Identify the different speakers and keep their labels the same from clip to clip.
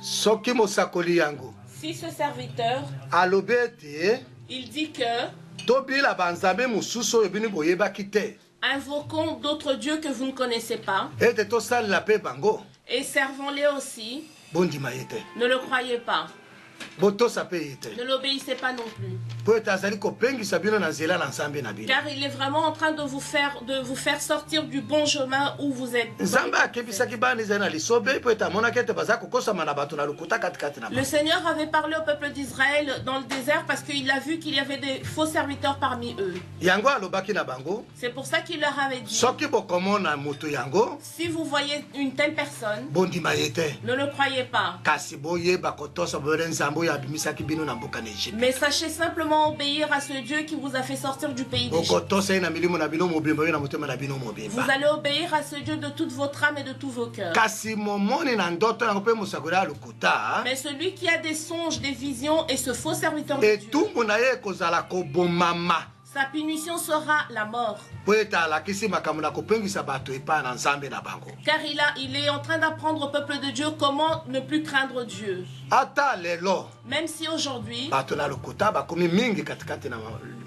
Speaker 1: Soki mosakoli yango.
Speaker 2: Si ce serviteur,
Speaker 1: Alobete.
Speaker 2: il dit que
Speaker 1: Tobila banzambe mususu ebini boyeba kite.
Speaker 2: invoquons d'autres dieux que vous ne connaissez pas
Speaker 1: Ete to sal la pe bango.
Speaker 2: et servons-les aussi.
Speaker 1: Bondi mayete.
Speaker 2: Ne le croyez pas.
Speaker 1: Boto sape yete.
Speaker 2: Ne l'obéissez pas non plus.
Speaker 1: Po etazali ko pengi sabino na nzela na nzambe na bino.
Speaker 2: Car il est vraiment en train de vous faire sortir du bon chemin où vous êtes.
Speaker 1: Nzambe akebisaki bani zena lisobe po etamona kete baza kokosama na bato na lukuta katikati na.
Speaker 2: Le Seigneur avait parlé au peuple d'Israël dans le désert parce qu'il a vu qu'il y avait des faux serviteurs parmi eux.
Speaker 1: Yango alobaki na bango.
Speaker 2: C'est pour ça qu'il leur avait dit,
Speaker 1: Soki bokomona mutu yango.
Speaker 2: si vous voyez une telle personne,
Speaker 1: Bondi mayete.
Speaker 2: ne le croyez pas.
Speaker 1: Kasi boyeba kotosa bore nzambo ya bimisaki bino na mboka na Egypte.
Speaker 2: Mais sachez simplement obéir à ce Dieu qui vous a fait sortir du pays d'Égypte.
Speaker 1: Okotosa na milimo na bino mobimba na motema na bino
Speaker 2: Vous
Speaker 1: mobimba.
Speaker 2: allez obéir à ce Dieu de toute votre âme et de tous vos cœurs.
Speaker 1: Kasi momoni na ndoto na pe musakura lukuta.
Speaker 2: Mais celui qui a des songes, des visions et ce faux serviteur de
Speaker 1: Et
Speaker 2: Dieu,
Speaker 1: tout mon aye kozala ko bomama.
Speaker 2: sa punition sera la mort.
Speaker 1: Po etala kisi makamuna ko pengisa bato epa na nzambe na bango.
Speaker 2: Car il est en train d'apprendre au peuple de Dieu comment ne plus craindre Dieu.
Speaker 1: Ata lelo
Speaker 2: Même si aujourd'hui,
Speaker 1: bato na lukuta bakomi mingi katikati na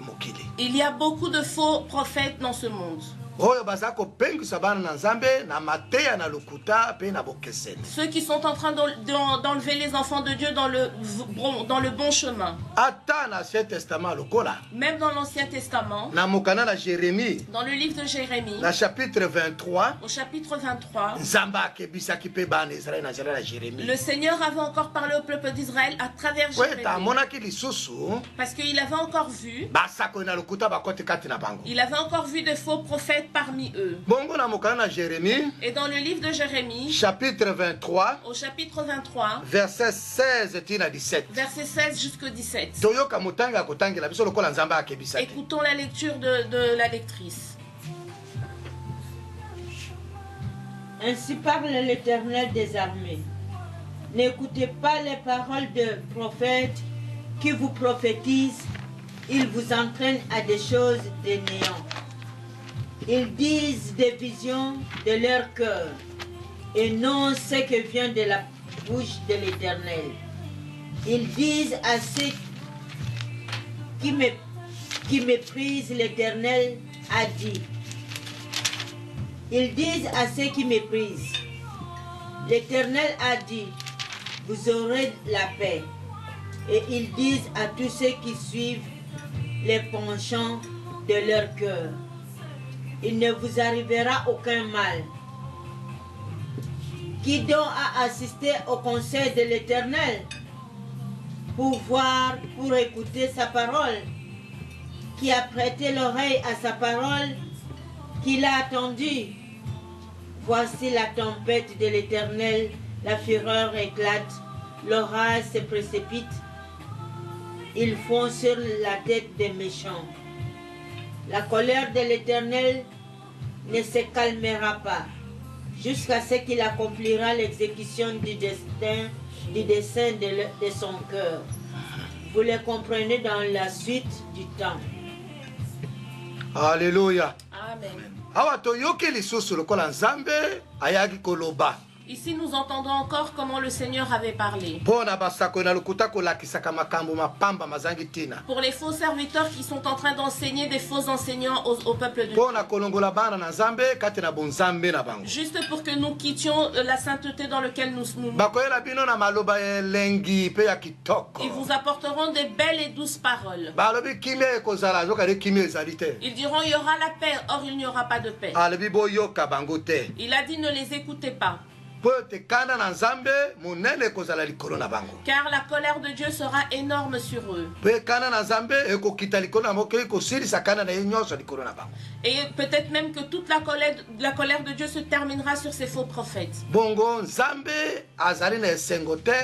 Speaker 1: mokili.
Speaker 2: il y a beaucoup de faux prophètes dans ce monde.
Speaker 1: Oyo baza ko pengisa bana na nzambe na mateya na lukuta pe na bokeseni.
Speaker 2: Ceux qui sont en train d'enlever les enfants de Dieu dans le bon chemin.
Speaker 1: Ata na Ancien Testament lokola.
Speaker 2: Même dans l'Ancien Testament,
Speaker 1: Na mokana na Jérémie
Speaker 2: dans le livre de Jérémie,
Speaker 1: na chapitre 23.
Speaker 2: au chapitre 23,
Speaker 1: Nzamba akebisaki pe bana Israël na nzela na Jérémie.
Speaker 2: le Seigneur avait encore parlé au peuple d'Israël à travers
Speaker 1: Po eta
Speaker 2: Jérémie.
Speaker 1: amonaki lisusu
Speaker 2: Parce qu'il avait encore vu,
Speaker 1: basako na lukuta bakote kati na bango.
Speaker 2: il avait encore vu des faux prophètes parmi eux.
Speaker 1: Bongo na mokana na Jérémie
Speaker 2: Et dans le livre de Jérémie,
Speaker 1: chapitre 23
Speaker 2: au chapitre 23,
Speaker 1: verset 16 tina 17.
Speaker 2: verset 16 jusqu'au 17.
Speaker 1: Toyoka mutanga kotangela biso lokola nzamba akebisaki.
Speaker 2: Écoutons la lecture de la lectrice.
Speaker 3: Ainsi parle l'Éternel des armées. N'écoutez pas les paroles de prophètes qui vous prophétisent. Ils vous entraînent à des choses de néant. Ils disent des visions de leur cœur et non ce que vient de la bouche de l'Éternel. Ils disent à ceux qui méprisent l'Éternel a dit. Ils disent à ceux qui méprisent. L'Éternel a dit, vous aurez la paix. Et ils disent à tous ceux qui suivent les penchants de leur cœur, il ne vous arrivera aucun mal. Qui donc a assisté au conseil de l'Éternel pour voir, pour écouter sa parole? Qui a prêté l'oreille à sa parole? Qui l'a attendu? Voici la tempête de l'Éternel, la fureur éclate, l'orage se précipite. Ils font sur la tête des méchants. La colère de l'Éternel ne se calmera pas jusqu'à ce qu'il accomplira l'exécution du dessein de son cœur. Vous le comprenez dans la suite du temps.
Speaker 1: Alléluia.
Speaker 2: Amen.
Speaker 1: Awa toyoki lisusu lokola nzambe ayaki koloba.
Speaker 2: Ici, nous entendons encore comment le Seigneur avait parlé.
Speaker 1: Pona basako na lukuta kolakisaka makambo mapamba mazangi tina.
Speaker 2: Pour les faux serviteurs qui sont en train d'enseigner des faux enseignants au peuple de Dieu.
Speaker 1: Pona kolongola bana na nzambe kati na bonzambe na bango.
Speaker 2: Juste pour que nous quittions la sainteté dans laquelle nous
Speaker 1: Bakoyela bino na maloba elengi pe ya kitoko.
Speaker 2: Ils vous apporteront des belles et douces paroles.
Speaker 1: Balobi kimia ekozala zoka de kimia ezali te.
Speaker 2: Ils diront il y aura la paix, or il n'y aura pas de paix.
Speaker 1: Alobi boyoka bango te.
Speaker 2: Il a dit ne les écoutez pas.
Speaker 1: Po te kana na nzambe monene ekozala likolo na bango.
Speaker 2: Car la colère de Dieu sera énorme sur eux.
Speaker 1: Po kana na nzambe ekokita likolo na mokili kosilisa kana na ye nyonso likolo na bango.
Speaker 2: Et peut-être même que toute la colère de Dieu se terminera sur ces faux prophètes.
Speaker 1: Bongo nzambe azali na esengo te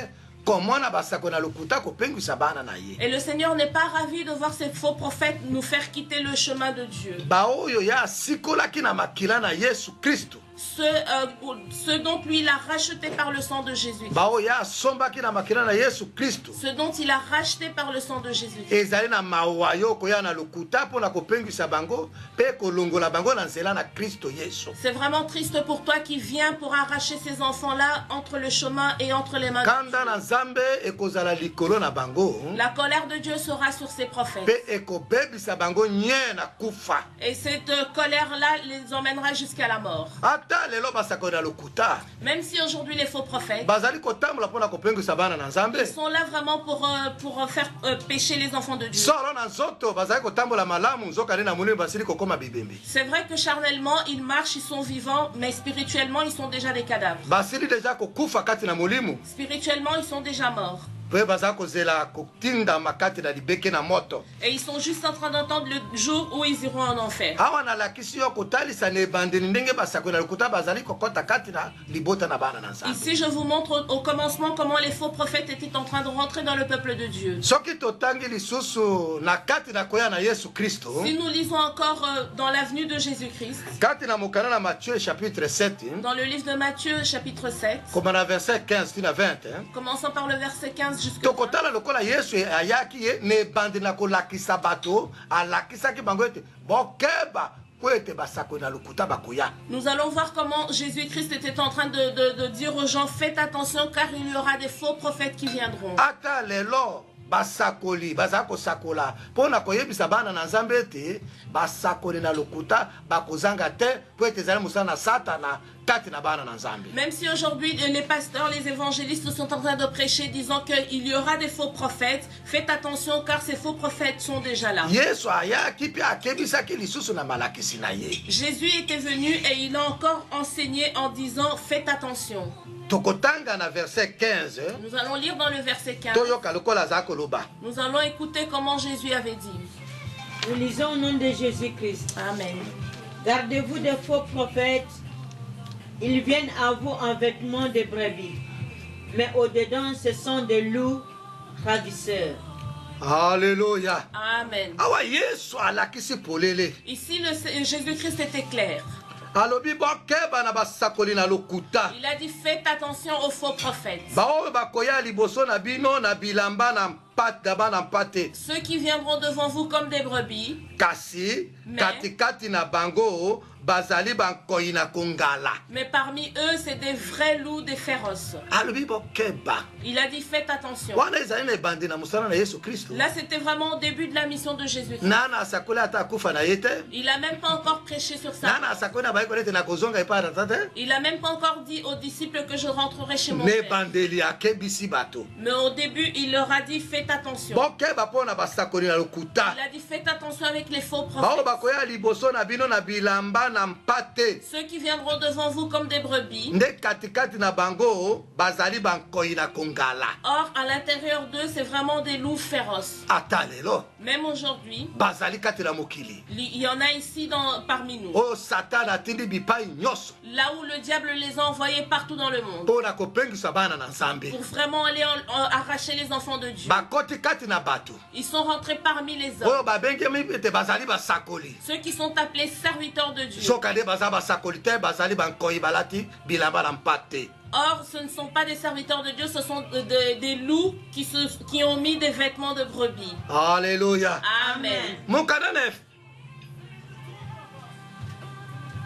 Speaker 1: komona basako na lokuta kopengwisa bana na ye.
Speaker 2: Et le Seigneur n'est pas ravi de voir ces faux prophètes nous faire quitter le chemin de Dieu.
Speaker 1: Baoyo ya sikolaki na makila na Yesu Kristo.
Speaker 2: ceux dont lui il a racheté par le sang de Jésus.
Speaker 1: baoya asombaki na makila na Yesu Kristo
Speaker 2: Ce dont il a racheté par le sang de Jésus.
Speaker 1: ezali na mawa yo koya na lokuta mpona kopengwisa bango mpe kolongola bango na nzela na Kristo Yesu.
Speaker 2: C'est vraiment triste pour toi qui viens pour arracher ces enfants-là entre le chemin et entre les mains de
Speaker 1: kanda na
Speaker 2: Dieu.
Speaker 1: Nzambe ekozala likolo na bango
Speaker 2: La colère de Dieu sera sur ses prophètes.
Speaker 1: mpe ekobebisa bango nye na kufa.
Speaker 2: Et cette colère-là les emmènera jusqu'à la mort.
Speaker 1: ata lelo basakoli na lokuta
Speaker 2: Même si aujourd'hui les faux prophètes
Speaker 1: bazali kotambola mpona kopengwisa bana na Nzambe
Speaker 2: ils sont là vraiment pour faire pécher les enfants de Dieu.
Speaker 1: solo na nzoto bazali kotambola malamu nzoka nde na molimo basili kokoma bibembe
Speaker 2: C'est vrai que charnellement ils marchent, ils sont vivants, mais spirituellement ils sont déjà des cadavres.
Speaker 1: basili deja kokufa kati na molimo
Speaker 2: Spirituellement ils sont déjà morts.
Speaker 1: mpe bazali kozela kotindama kati na libeke na moto.
Speaker 2: Et ils sont juste en train d'entendre le jour où ils iront en enfer.
Speaker 1: awa nalakisi yo kotalisa na ebandeli ndenge basakoli na lokuta bazali kokɔta kati na libota na bana na Nzambe.
Speaker 2: Ici, je vous montre au commencement comment les faux prophètes étaient en train de rentrer dans le peuple de Dieu.
Speaker 1: soki totangi lisusu na kati na koya na Yesu Kristo
Speaker 2: Si nous lisons encore dans l'avenue de Jésus-Christ,
Speaker 1: kati na mokanda na Matthieu chapitre 7
Speaker 2: dans le livre de Matthieu chapitre 7,
Speaker 1: koma na verset 15 tina 20
Speaker 2: commençant par le verset 15 jusqu'à
Speaker 1: tokotala lokola Yesu ayaki ye na ebandeli na kolakisa bato alakisaki bango ete bokeba po ete basakoli na lokuta bakoya.
Speaker 2: nous allons voir comment Jésus-Christ était en train de dire aux gens, faites attention car il y aura des faux prophètes qui viendront.
Speaker 1: ata lelo basakoli bazali kosakola mpona koyebisa bana na Nzambe ete basakoli na lokuta bakozanga te po ete ezali mosala na Satana kati na bana na Nzambe.
Speaker 2: Même si aujourd'hui les pasteurs, les évangélistes sont en train de prêcher disant qu'il y aura des faux prophètes, faites attention car ces faux prophètes sont déjà là.
Speaker 1: Yesu ayaki mpe akebisaki lisusu na malakisi na ye.
Speaker 2: Jésus était venu et il a encore enseigné en disant faites attention.
Speaker 1: Tokotanga na verset 15
Speaker 2: Nous allons lire dans le verset 15.
Speaker 1: toyoka lokola azali koloba.
Speaker 2: Nous allons écouter comment Jésus avait dit.
Speaker 3: Nous lisons au nom de Jésus-Christ.
Speaker 2: Amen.
Speaker 3: Gardez-vous des faux prophètes. Ils viennent à vous en vêtements de brebis, mais au-dedans, ce sont des loups ravisseurs.
Speaker 1: Alléluia.
Speaker 2: Amen.
Speaker 1: awa Yesu alakisi polele
Speaker 2: Ici, Jésus-Christ était clair.
Speaker 1: alobi bokeba na basakoli na lokuta
Speaker 2: Il a dit faites attention aux faux prophètes.
Speaker 1: baoyo bakoya liboso na bino na bilamba na bana mpate
Speaker 2: Ceux qui viendront devant vous comme des brebis,
Speaker 1: kasi
Speaker 2: Mais-
Speaker 1: katikati na bango bazali bankoi na kongala.
Speaker 2: mais parmi eux, c'est des vrais loups, des féroces.
Speaker 1: alobi bokeba
Speaker 2: Il a dit faites attention.
Speaker 1: wana ezali na ebandi na mosala na Yesu Kristo
Speaker 2: Là, c'était vraiment au début de la mission de Jésus.
Speaker 1: nana asakoli ata akufa na ye te
Speaker 2: Il n'a même pas encore prêché sur ça.
Speaker 1: nana asakoli na bayekoli ete nakozonga epai na tata te
Speaker 2: Il n'a même pas encore dit aux disciples que je rentrerai chez mon
Speaker 1: na
Speaker 2: Père.
Speaker 1: ebandeli akebisi bato
Speaker 2: Mais au début, il leur a dit faites attention.
Speaker 1: bokeba mpo na basakoli na lokuta
Speaker 2: Il a dit faites attention avec les faux
Speaker 1: bao
Speaker 2: prophètes.
Speaker 1: bakoya liboso na bino na bilamba na mpate
Speaker 2: Ceux qui viendront devant vous comme des brebis.
Speaker 1: nde katikati na bango bazali bankoi na kongala.
Speaker 2: Or, à l'intérieur d'eux, c'est vraiment des loups féroces.
Speaker 1: ata lelo
Speaker 2: Même aujourd'hui,
Speaker 1: bazali kati na mokili
Speaker 2: il y en a ici parmi nous.
Speaker 1: oyo satana atindi bipai nyonso
Speaker 2: Là où le diable les a envoyés partout dans le monde.
Speaker 1: mpo na kopengisa bana na Nzambe
Speaker 2: Pour vraiment aller arracher les enfants de Dieu.
Speaker 1: bakoti kati na bato
Speaker 2: Ils sont rentrés parmi les hommes.
Speaker 1: oyo babengemi ete bazali basakoli
Speaker 2: Ceux qui sont appelés serviteurs de Dieu.
Speaker 1: soki nde baza basakoli te bazali bankoi balati bilamba na mpate.
Speaker 2: Or, ce ne sont pas des serviteurs de Dieu, ce sont des loups qui ont mis des vêtements de brebis.
Speaker 1: Alléluia.
Speaker 2: Amen.
Speaker 1: mokanda na